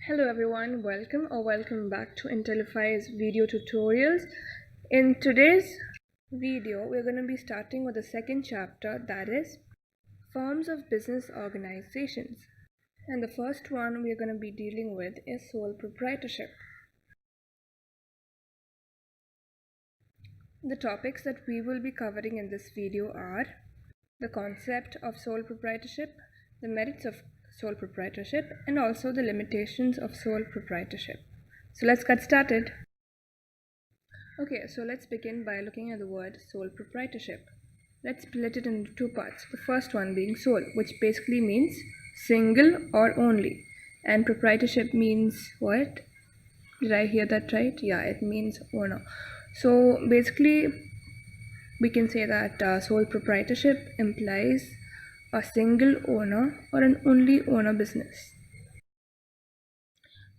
Hello everyone, welcome back to Intellify's video tutorials. In today's video, we're going to be starting with the second chapter, that is forms of business organizations. And the first one we're going to be dealing with is sole proprietorship. The topics that we will be covering in this video are the concept of sole proprietorship, the merits of sole proprietorship, and also the limitations of sole proprietorship. So let's get started. Okay, so let's begin by looking at the word sole proprietorship. Let's split it into two parts. The first one being sole, which basically means single or only, and proprietorship means what? Did I hear that right? Yeah, it means owner. So basically we can say that sole proprietorship implies a single owner or an only owner business.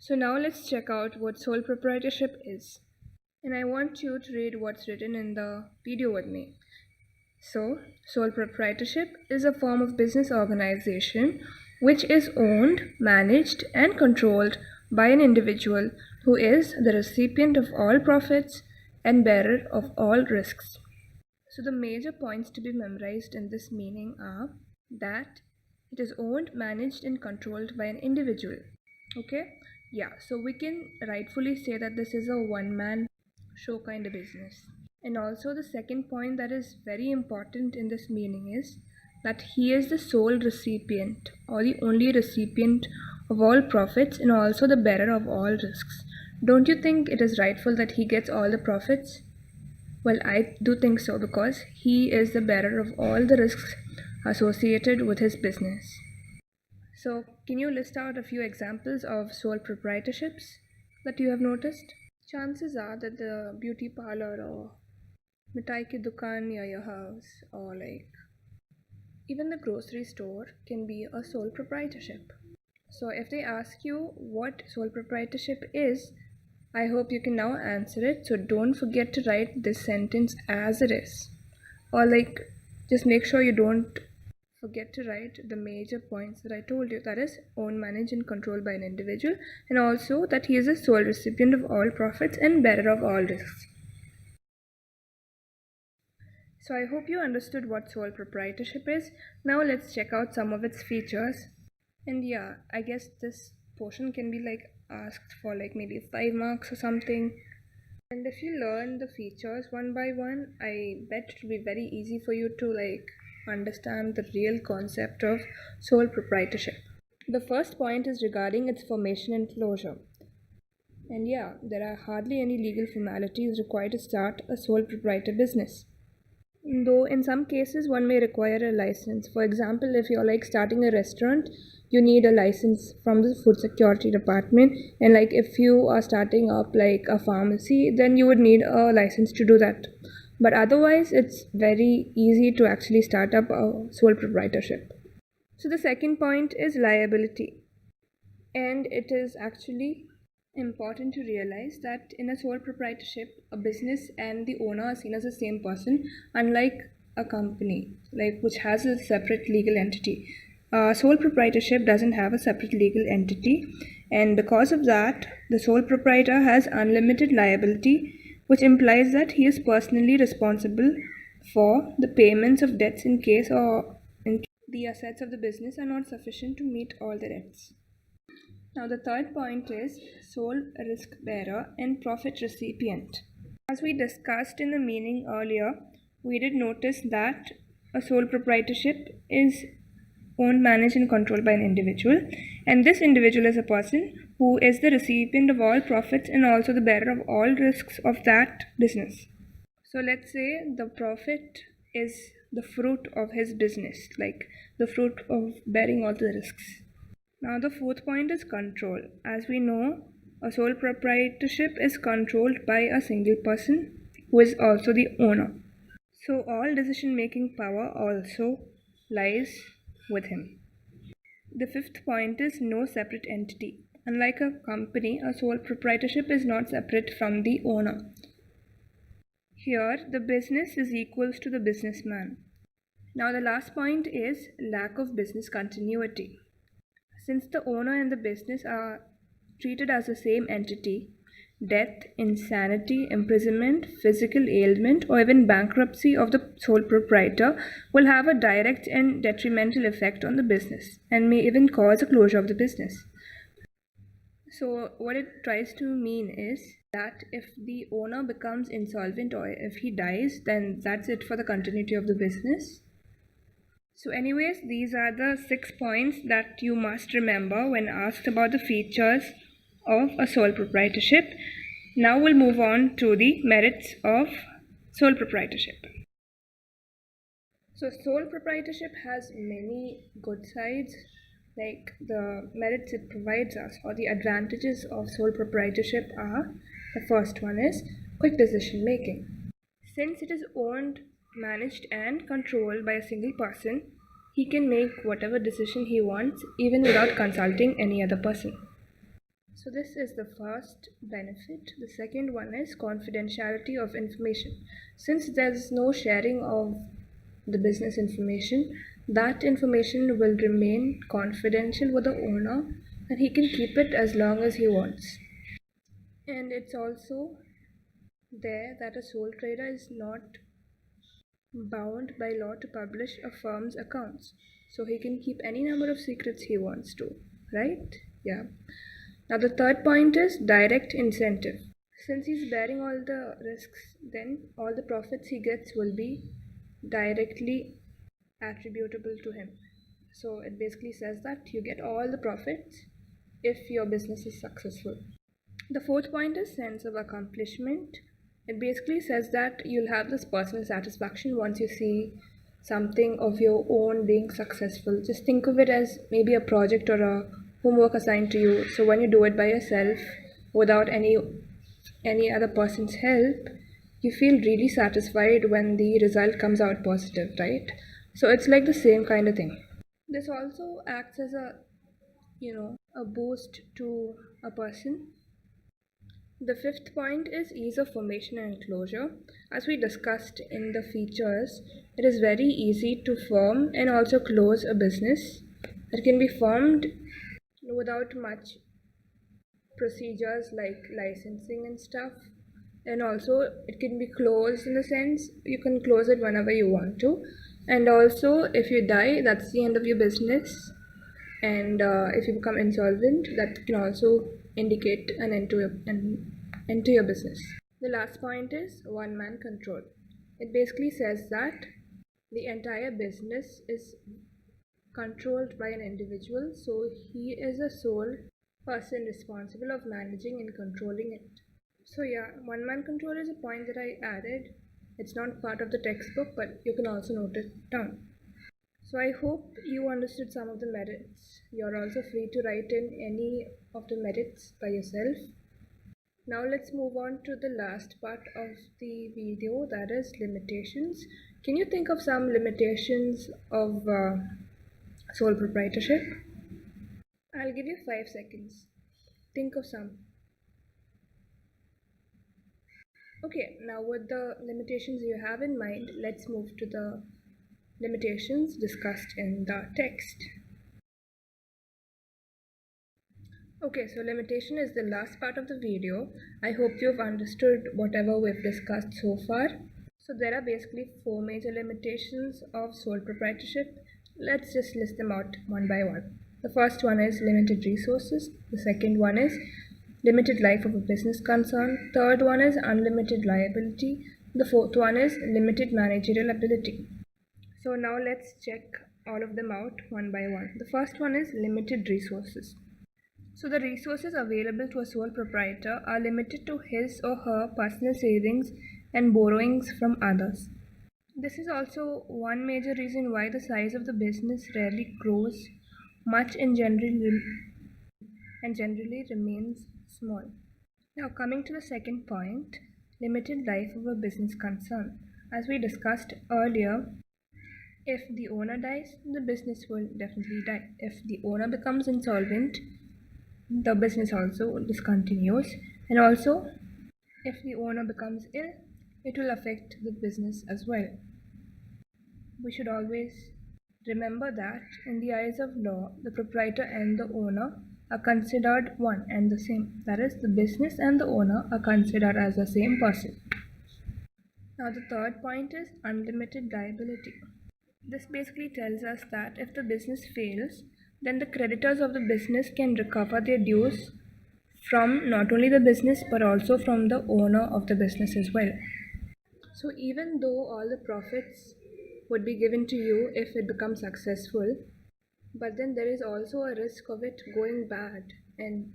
So now let's check out what sole proprietorship is. And I want you to read what's written in the video with me. So, sole proprietorship is a form of business organization which is owned, managed, and controlled by an individual who is the recipient of all profits and bearer of all risks. So the major points to be memorized in this meaning are that it is owned, managed, and controlled by an individual. Okay? Yeah, so we can rightfully say that this is a one-man show kind of business. And also the second point that is very important in this meaning is that he is the sole recipient or the only recipient of all profits and also the bearer of all risks. Don't you think it is rightful that he gets all the profits? Well, I do think so because he is the bearer of all the risks associated with his business. So, can you list out a few examples of sole proprietorships that you have noticed? Chances are that the beauty parlor or mitai ki dukaan near your house or even the grocery store can be a sole proprietorship. So if they ask you what sole proprietorship is, I hope you can now answer it. So don't forget to write this sentence as it is. Or just make sure you don't forget to write the major points that I told you, that is owned, managed, and controlled by an individual, and also that he is a sole recipient of all profits and bearer of all risks. So I hope you understood what sole proprietorship is. Now let's check out some of its features. And yeah, I guess this portion can be asked for maybe 5 marks or something. And if you learn the features one by one, I bet it will be very easy for you to understand the real concept of sole proprietorship. The first point is regarding its formation and closure. And yeah, there are hardly any legal formalities required to start a sole proprietor business. Though in some cases one may require a license. For example, if you're starting a restaurant, you need a license from the food security department, and if you are starting up a pharmacy, then you would need a license to do that. But otherwise it's very easy to actually start up a sole proprietorship. So the second point is liability, and it is actually important to realize that in a sole proprietorship, a business and the owner are seen as the same person, unlike a company which has a separate legal entity. Sole proprietorship doesn't have a separate legal entity, and because of that, the sole proprietor has unlimited liability, which implies that he is personally responsible for the payments of debts in case the assets of the business are not sufficient to meet all the debts. Now the third point is sole risk bearer and profit recipient. As we discussed in the meaning earlier, we did notice that a sole proprietorship is owned, managed, and controlled by an individual, and this individual is a person who is the recipient of all profits and also the bearer of all risks of that business. So let's say the profit is the fruit of his business, the fruit of bearing all the risks. Now the fourth point is control. As we know, a sole proprietorship is controlled by a single person who is also the owner. So all decision-making power also lies with him. The fifth point is no separate entity. Unlike a company, a sole proprietorship is not separate from the owner. Here, the business is equals to the businessman. Now the last point is lack of business continuity. Since the owner and the business are treated as the same entity, death, insanity, imprisonment, physical ailment, or even bankruptcy of the sole proprietor will have a direct and detrimental effect on the business and may even cause a closure of the business. So, what it tries to mean is that if the owner becomes insolvent or if he dies, then that's it for the continuity of the business. So anyways, these are the 6 points that you must remember when asked about the features of a sole proprietorship. Now we'll move on to the merits of sole proprietorship. So sole proprietorship has many good sides, like the merits it provides us or the advantages of sole proprietorship are: the first one is quick decision making. Since it is owned, managed and controlled by a single person, he can make whatever decision he wants even without consulting any other person. So this is the first benefit. The second one is confidentiality of information. Since there's no sharing of the business information, that information will remain confidential with the owner and he can keep it as long as he wants. And it's also there that a sole trader is not bound by law to publish a firm's accounts, so he can keep any number of secrets he wants to, right? Yeah. Now the third point is direct incentive. Since he's bearing all the risks, then all the profits he gets will be directly attributable to him. So it basically says that you get all the profits if your business is successful. The fourth point is sense of accomplishment. It basically says that you'll have this personal satisfaction once you see something of your own being successful. Just think of it as maybe a project or a homework assigned to you. So when you do it by yourself without any other person's help, you feel really satisfied when the result comes out positive, right? So it's like the same kind of thing. This also acts as a boost to a person. The fifth point is ease of formation and closure. As we discussed in the features, it is very easy to form and also close a business. It can be formed without much procedures like licensing and stuff. And also it can be closed in the sense you can close it whenever you want to. And also if you die, that's the end of your business. And if you become insolvent, that can also indicate an end to your business. The last point is one-man control. It basically says that the entire business is controlled by an individual, so he is a sole person responsible of managing and controlling it. So yeah, one-man control is a point that I added. It's not part of the textbook, but you can also note it down. So I hope you understood some of the merits. You're also free to write in any of the merits by yourself. Now let's move on to the last part of the video, that is limitations. Can you think of some limitations of sole proprietorship? I'll give you 5 seconds. Think of some. Okay, now with the limitations you have in mind, let's move to the limitations discussed in the text. Okay, so limitation is the last part of the video. I hope you've understood whatever we've discussed so far. So there are basically 4 major limitations of sole proprietorship. Let's just list them out one by one. The first one is limited resources. The second one is limited life of a business concern. Third one is unlimited liability. The fourth one is limited managerial ability. So now let's check all of them out one by one. The first one is limited resources. So the resources available to a sole proprietor are limited to his or her personal savings and borrowings from others. This is also one major reason why the size of the business rarely grows much and generally remains small. Now coming to the second point, limited life of a business concern. As we discussed earlier, if the owner dies, the business will definitely die. If the owner becomes insolvent, the business also discontinues. And also, if the owner becomes ill, it will affect the business as well. We should always remember that in the eyes of law, the proprietor and the owner are considered one and the same. That is, the business and the owner are considered as the same person. Now, the third point is unlimited liability. This basically tells us that if the business fails, then the creditors of the business can recover their dues from not only the business but also from the owner of the business as well. So, even though all the profits would be given to you if it becomes successful, but then there is also a risk of it going bad, and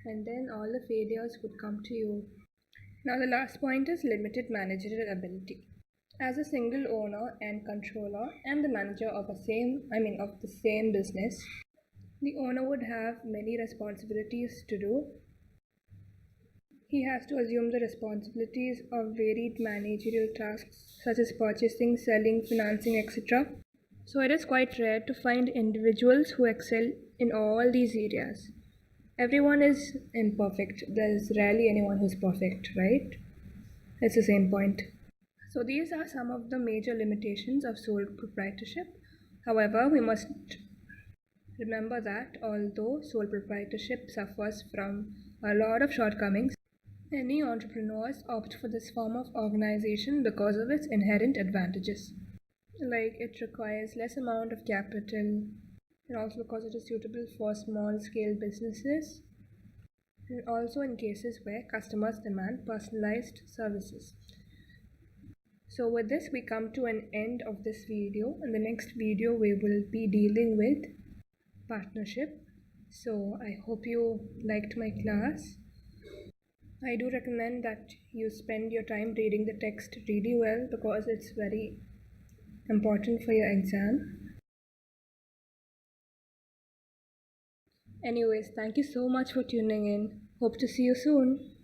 then all the failures would come to you. Now, the last point is limited managerial ability. As a single owner and controller and the manager of the same business, the owner would have many responsibilities to do. He has to assume the responsibilities of varied managerial tasks such as purchasing, selling, financing, etc. So it is quite rare to find individuals who excel in all these areas. Everyone is imperfect. There is rarely anyone who's perfect, right? It's the same point. So these are some of the major limitations of sole proprietorship. However, we must remember that although sole proprietorship suffers from a lot of shortcomings, many entrepreneurs opt for this form of organization because of its inherent advantages. Like it requires less amount of capital, and also because it is suitable for small scale businesses, and also in cases where customers demand personalized services. So with this we come to an end of this video. In the next video we will be dealing with partnership. So I hope you liked my class. I do recommend that you spend your time reading the text really well because it's very important for your exam. Anyways, thank you so much for tuning in. Hope to see you soon.